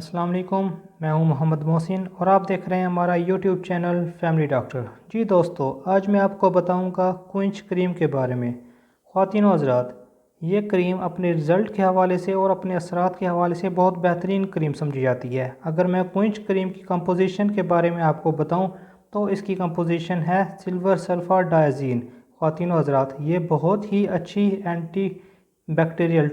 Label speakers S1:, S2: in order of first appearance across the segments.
S1: अस्सलाम वालेकुम। मैं हूं मोहम्मद मोहसिन और आप देख रहे हैं हमारा यूट्यूब चैनल फैमिली डॉक्टर। जी दोस्तों, आज मैं आपको बताऊंगा क्विंच क्रीम के बारे में। ख़वातीन व हज़रात, ये क्रीम अपने रिज़ल्ट के हवाले से और अपने असरात के हवाले से बहुत बेहतरीन क्रीम समझी जाती है। अगर मैं क्विंच क्रीम की कंपोजिशन के बारे में आपको बताऊं तो इसकी कंपोजिशन है सिल्वर सल्फर डायज़ीन। ख़वातीन व हज़रात, ये बहुत ही अच्छी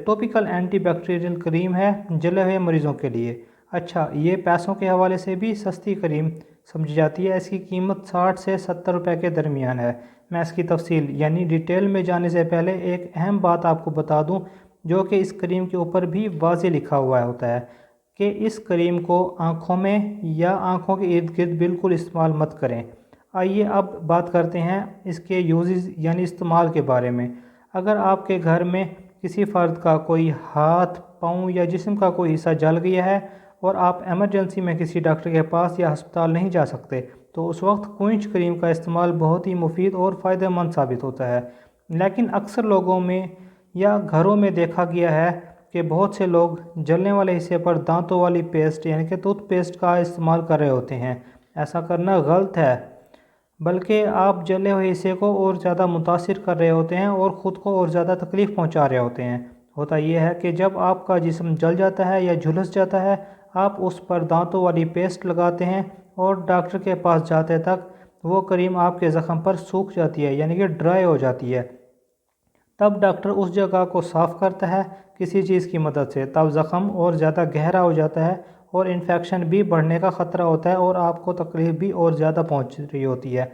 S1: टॉपिकल एंटी बैक्टीरियल क्रीम है जले हुए मरीज़ों के लिए। अच्छा, ये पैसों के हवाले से भी सस्ती क्रीम समझी जाती है। इसकी कीमत 60 से 70 रुपए के दरमियान है। मैं इसकी तफसील यानी डिटेल में जाने से पहले एक अहम बात आपको बता दूं, जो कि इस क्रीम के ऊपर भी वाज़ेह लिखा हुआ होता है कि इस क्रीम को आँखों में या आँखों के इर्द गिर्द बिल्कुल इस्तेमाल मत करें। आइए अब बात करते हैं इसके यूजेस यानी इस्तेमाल के बारे में। अगर आपके घर में किसी फ़र्द का कोई हाथ, पाँव या जिस्म का कोई हिस्सा जल गया है और आप एमरजेंसी में किसी डॉक्टर के पास या अस्पताल नहीं जा सकते, तो उस वक्त क्विंच क्रीम का इस्तेमाल बहुत ही मुफीद और फ़ायदेमंद साबित होता है। लेकिन अक्सर लोगों में या घरों में देखा गया है कि बहुत से लोग जलने वाले हिस्से पर दांतों वाली पेस्ट यानी कि टूथपेस्ट का इस्तेमाल कर रहे होते हैं। ऐसा करना गलत है, बल्कि आप जले हुए हिस्से को और ज़्यादा मुतासिर कर रहे होते हैं और ख़ुद को और ज़्यादा तकलीफ़ पहुंचा रहे होते हैं। होता यह है कि जब आपका जिस्म जल जाता है या झुलस जाता है, आप उस पर दांतों वाली पेस्ट लगाते हैं और डॉक्टर के पास जाते तक वो क्रीम आपके ज़ख़म पर सूख जाती है यानी कि ड्राई हो जाती है। तब डॉक्टर उस जगह को साफ़ करता है किसी चीज़ की मदद से, तब ज़ख़म और ज़्यादा गहरा हो जाता है और इन्फेक्शन भी बढ़ने का ख़तरा होता है और आपको तकलीफ़ भी और ज़्यादा पहुंच रही होती है।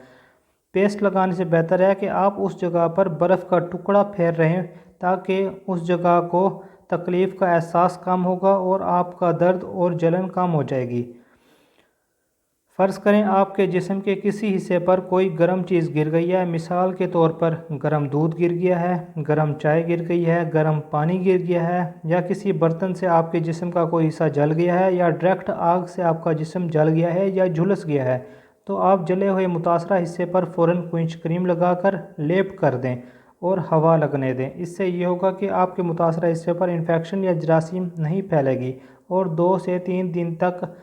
S1: पेस्ट लगाने से बेहतर है कि आप उस जगह पर बर्फ़ का टुकड़ा फेर रहें, ताकि उस जगह को तकलीफ़ का एहसास कम होगा और आपका दर्द और जलन कम हो जाएगी। फ़र्ज़ करें आपके जिस्म के किसी हिस्से पर कोई गर्म चीज़ गिर गई है। मिसाल के तौर पर गर्म दूध गिर गया है, गर्म चाय गिर गई है, गर्म पानी गिर गया है, या किसी बर्तन से आपके जिस्म का कोई हिस्सा जल गया है, या डायरेक्ट आग से आपका जिस्म जल गया है या झुलस गया है, तो आप जले हुए मुतासरा हिस्से पर फ़ौरन क्विंच क्रीम लगाकर लेप कर दें और हवा लगने दें। इससे ये होगा कि आपके मुतासरा हिस्से पर इन्फेक्शन या जरासीम नहीं फैलेगी और 2 से 3 दिन तक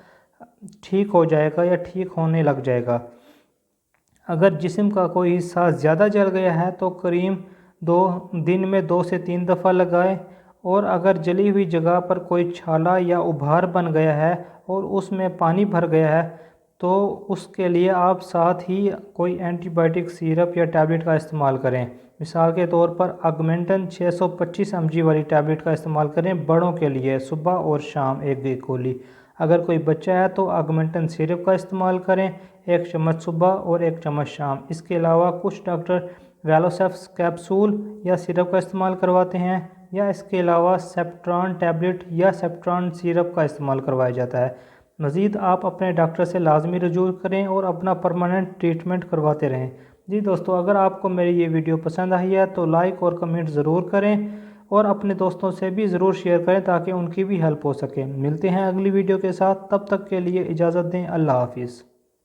S1: ठीक हो जाएगा या ठीक होने लग जाएगा। अगर जिस्म का कोई हिस्सा ज़्यादा जल गया है तो क्रीम 2 दिन में 2 से 3 दफ़ा लगाएं, और अगर जली हुई जगह पर कोई छाला या उभार बन गया है और उसमें पानी भर गया है, तो उसके लिए आप साथ ही कोई एंटीबायोटिक सिरप या टैबलेट का इस्तेमाल करें। मिसाल के तौर पर ऑगमेंटन 625 mg वाली टैबलेट का इस्तेमाल करें बड़ों के लिए, सुबह और शाम 1 गोली। अगर कोई बच्चा है तो ऑगमेंटन सिरप का इस्तेमाल करें, 1 चम्मच सुबह और 1 चम्मच शाम। इसके अलावा कुछ डॉक्टर वेलोसेफ्स कैप्सूल या सिरप का इस्तेमाल करवाते हैं, या इसके अलावा सेप्ट्रॉन टैबलेट या सेप्ट्रॉन सिरप का इस्तेमाल करवाया जाता है। मज़ीद आप अपने डॉक्टर से लाजमी रजू करें और अपना परमानेंट ट्रीटमेंट करवाते रहें। जी दोस्तों, अगर आपको मेरी ये वीडियो पसंद आई है तो लाइक और कमेंट ज़रूर करें और अपने दोस्तों से भी ज़रूर शेयर करें ताकि उनकी भी हेल्प हो सके। मिलते हैं अगली वीडियो के साथ, तब तक के लिए इजाज़त दें। अल्लाह हाफिज़।